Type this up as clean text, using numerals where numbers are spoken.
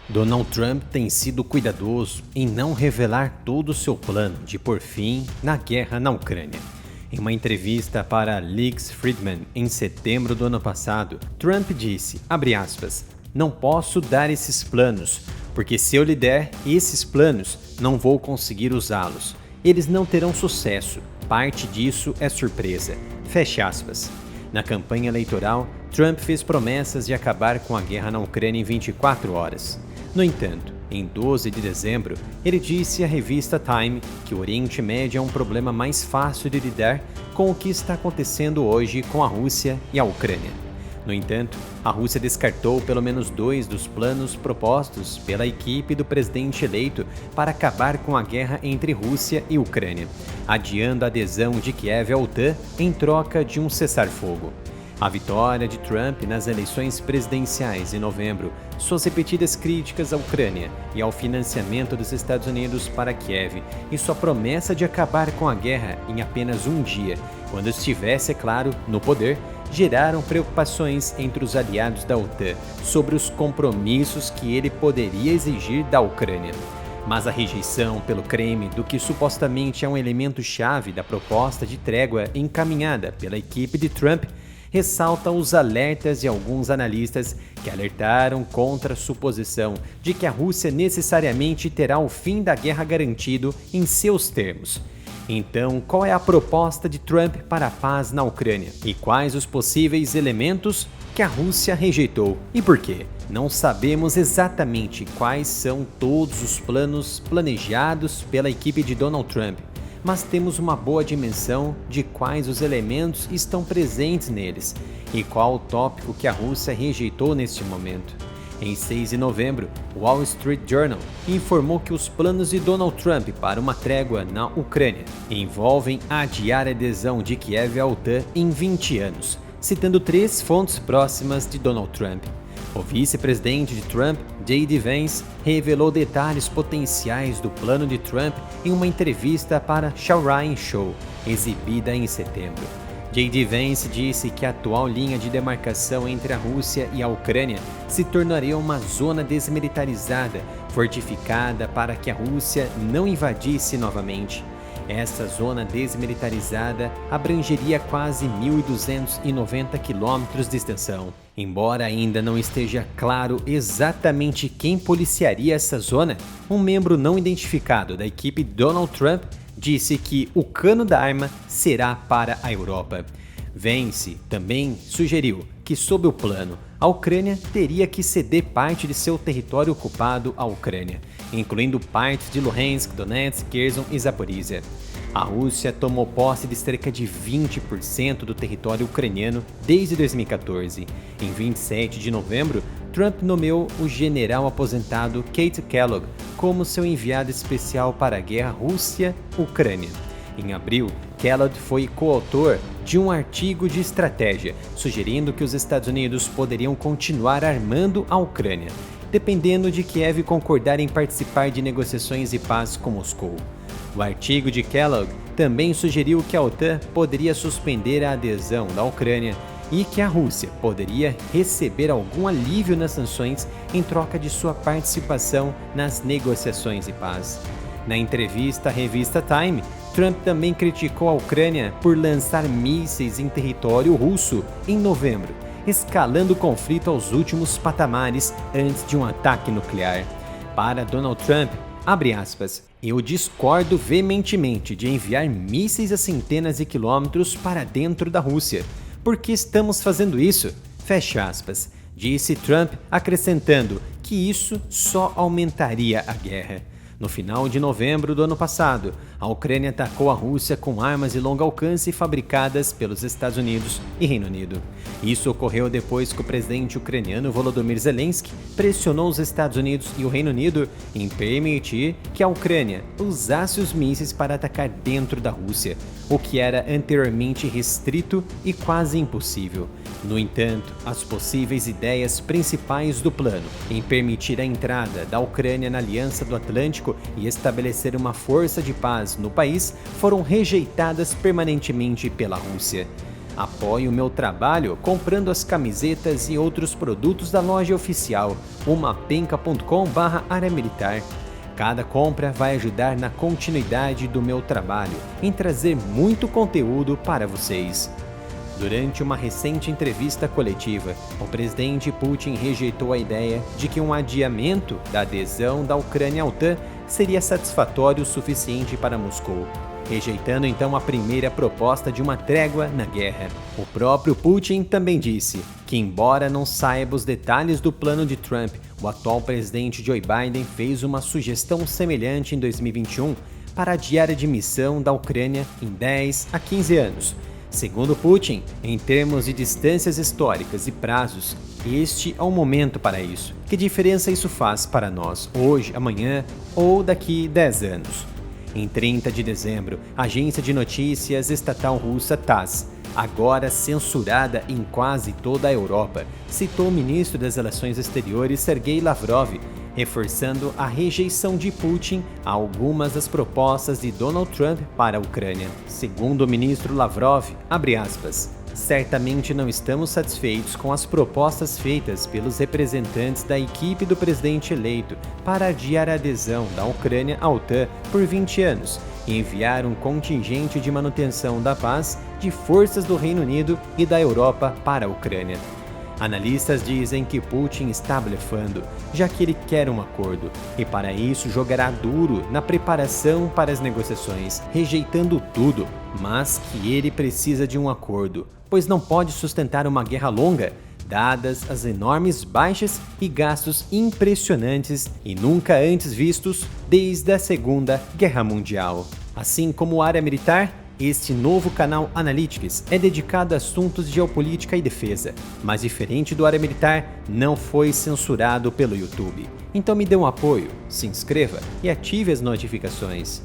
Donald Trump tem sido cuidadoso em não revelar todo o seu plano de pôr fim na guerra na Ucrânia. Em uma entrevista para Lex Fridman em setembro do ano passado, Trump disse, aspas, "Não posso dar esses planos, porque se eu lhe der esses planos, não vou conseguir usá-los. Eles não terão sucesso. Parte disso é surpresa." Fecha aspas. Na campanha eleitoral, Trump fez promessas de acabar com a guerra na Ucrânia em 24 horas. No entanto, em 12 de dezembro, ele disse à revista Time que o Oriente Médio é um problema mais fácil de lidar com o que está acontecendo hoje com a Rússia e a Ucrânia. No entanto, a Rússia descartou pelo menos 2 dos planos propostos pela equipe do presidente eleito para acabar com a guerra entre Rússia e Ucrânia, adiando a adesão de Kiev à OTAN em troca de um cessar-fogo. A vitória de Trump nas eleições presidenciais em novembro, suas repetidas críticas à Ucrânia e ao financiamento dos Estados Unidos para Kiev e sua promessa de acabar com a guerra em apenas um dia, quando estivesse, é claro, no poder, geraram preocupações entre os aliados da OTAN sobre os compromissos que ele poderia exigir da Ucrânia. Mas a rejeição pelo Kremlin do que supostamente é um elemento-chave da proposta de trégua encaminhada pela equipe de Trump ressalta os alertas de alguns analistas que alertaram contra a suposição de que a Rússia necessariamente terá o fim da guerra garantido em seus termos. Então, qual é a proposta de Trump para a paz na Ucrânia? E quais os possíveis elementos que a Rússia rejeitou? E por quê? Não sabemos exatamente quais são todos os planos planejados pela equipe de Donald Trump, mas temos uma boa dimensão de quais os elementos estão presentes neles e qual o tópico que a Rússia rejeitou neste momento. Em 6 de novembro, o Wall Street Journal informou que os planos de Donald Trump para uma trégua na Ucrânia envolvem adiar a adesão de Kiev à OTAN em 20 anos, citando 3 fontes próximas de Donald Trump. O vice-presidente de Trump, J.D. Vance, revelou detalhes potenciais do plano de Trump em uma entrevista para Shaw Ryan Show, exibida em setembro. J.D. Vance disse que a atual linha de demarcação entre a Rússia e a Ucrânia se tornaria uma zona desmilitarizada, fortificada para que a Rússia não invadisse novamente. Essa zona desmilitarizada abrangeria quase 1.290 quilômetros de extensão. Embora ainda não esteja claro exatamente quem policiaria essa zona, um membro não identificado da equipe Donald Trump disse que o cano da arma será para a Europa. Vance também sugeriu que, sob o plano, a Ucrânia teria que ceder parte de seu território ocupado à Ucrânia, incluindo partes de Luhansk, Donetsk, Kherson e Zaporizhia. A Rússia tomou posse de cerca de 20% do território ucraniano desde 2014. Em 27 de novembro, Trump nomeou o general aposentado Keith Kellogg como seu enviado especial para a guerra Rússia-Ucrânia. Em abril, Kellogg foi coautor de um artigo de estratégia, sugerindo que os Estados Unidos poderiam continuar armando a Ucrânia, dependendo de Kiev concordar em participar de negociações de paz com Moscou. O artigo de Kellogg também sugeriu que a OTAN poderia suspender a adesão da Ucrânia e que a Rússia poderia receber algum alívio nas sanções em troca de sua participação nas negociações de paz. Na entrevista à revista Time, Trump também criticou a Ucrânia por lançar mísseis em território russo em novembro, escalando o conflito aos últimos patamares antes de um ataque nuclear. Para Donald Trump, abre aspas, "Eu discordo veementemente de enviar mísseis a centenas de quilômetros para dentro da Rússia. Por que estamos fazendo isso?" Fecha aspas, disse Trump, acrescentando que isso só aumentaria a guerra. No final de novembro do ano passado, a Ucrânia atacou a Rússia com armas de longo alcance fabricadas pelos Estados Unidos e Reino Unido. Isso ocorreu depois que o presidente ucraniano Volodymyr Zelensky pressionou os Estados Unidos e o Reino Unido em permitir que a Ucrânia usasse os mísseis para atacar dentro da Rússia, o que era anteriormente restrito e quase impossível. No entanto, as possíveis ideias principais do plano em permitir a entrada da Ucrânia na Aliança do Atlântico e estabelecer uma força de paz no país foram rejeitadas permanentemente pela Rússia. Apoie o meu trabalho comprando as camisetas e outros produtos da loja oficial, umapenca.com/área militar. Cada compra vai ajudar na continuidade do meu trabalho, em trazer muito conteúdo para vocês. Durante uma recente entrevista coletiva, o presidente Putin rejeitou a ideia de que um adiamento da adesão da Ucrânia à OTAN seria satisfatório o suficiente para Moscou, rejeitando então a primeira proposta de uma trégua na guerra. O próprio Putin também disse que, embora não saiba os detalhes do plano de Trump, o atual presidente Joe Biden fez uma sugestão semelhante em 2021 para adiar a admissão da Ucrânia em 10 a 15 anos. Segundo Putin, em termos de distâncias históricas e prazos, este é o momento para isso. Que diferença isso faz para nós, hoje, amanhã ou daqui 10 anos? Em 30 de dezembro, a agência de notícias estatal russa TASS, agora censurada em quase toda a Europa, citou o ministro das Relações Exteriores Sergei Lavrov, reforçando a rejeição de Putin a algumas das propostas de Donald Trump para a Ucrânia. Segundo o ministro Lavrov, abre aspas, certamente não estamos satisfeitos com as propostas feitas pelos representantes da equipe do presidente eleito para adiar a adesão da Ucrânia à OTAN por 20 anos e enviar um contingente de manutenção da paz de forças do Reino Unido e da Europa para a Ucrânia. Analistas dizem que Putin está blefando, já que ele quer um acordo, e para isso jogará duro na preparação para as negociações, rejeitando tudo, mas que ele precisa de um acordo, pois não pode sustentar uma guerra longa, dadas as enormes baixas e gastos impressionantes e nunca antes vistos desde a Segunda Guerra Mundial. Assim como a área militar, este novo canal Analytics é dedicado a assuntos de geopolítica e defesa, mas diferente do área militar, não foi censurado pelo YouTube. Então me dê um apoio, se inscreva e ative as notificações.